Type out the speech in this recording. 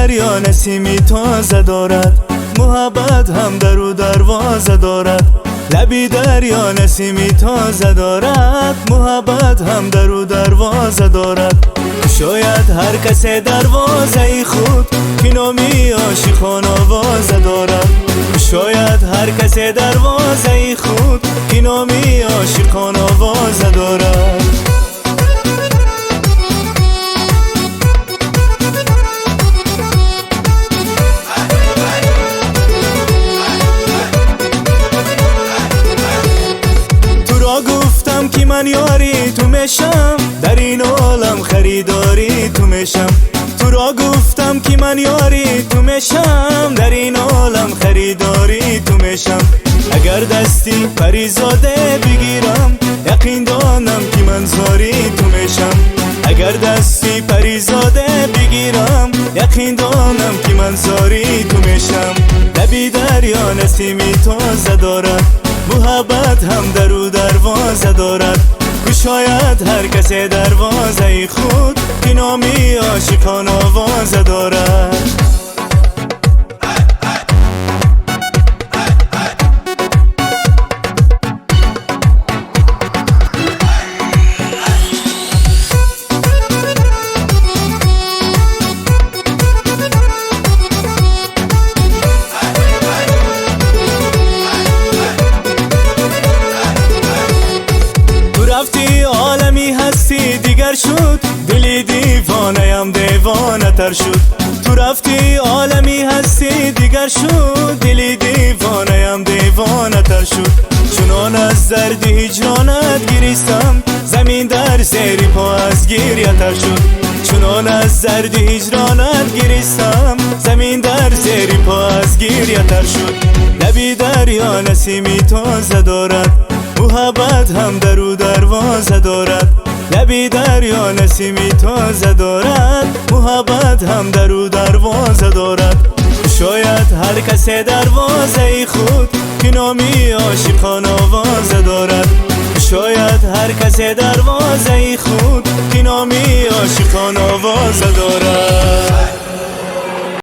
دریا نسیمی تازه دارد، محبت هم در و دروازه دارد. لبی دریا نسیمی تازه دارد، محبت هم در و دروازه دارد. شاید هر کس دروازه خود که نامی عاشقان آوازه دارد. شاید هر کس دروازه خود که نامی عاشقان آوازه دارد. گفتم که من یاری تو میشم، در این عالم خریداری تو میشم. تو را گفتم که من یاری تو میشم، در این عالم خریداری تو میشم. اگر دستی پریزاده بگیرم، یقین دانم که من زاری تو میشم. اگر دستی پریزاده بگیرم، یقین دانم که من زاری تو میشم. لبی دریا نسیمی تازه دارد، محبت هم در و دروازه دارد. شاید هر کس دروازه خود که نامی عاشقان آوازه دارد. رفتی عالمی هستی دیگر شد، دلی دیوانه‌ام دیوانه تر شد. تو رفتی عالمی هستی دیگر شد، دلی دیوانه‌ام دیوانه تر شد. چنان از درد هجرانت گریستم، زمین در زیر پا از گریه تر شد. چنان از درد هجرانت گریستم، زمین در زیر پا از گریه تر شد. لبی دریا نسیمی تازه دارد، محبت هم در و دروازه دارد. لبی دریا نسیمی تازه دارد، محبت هم در و دروازه دارد. شاید هر کس دروازه خود که نامی عاشقان آوازه دارد. شاید هر کس دروازه خود که نامی عاشقان آوازه دارد.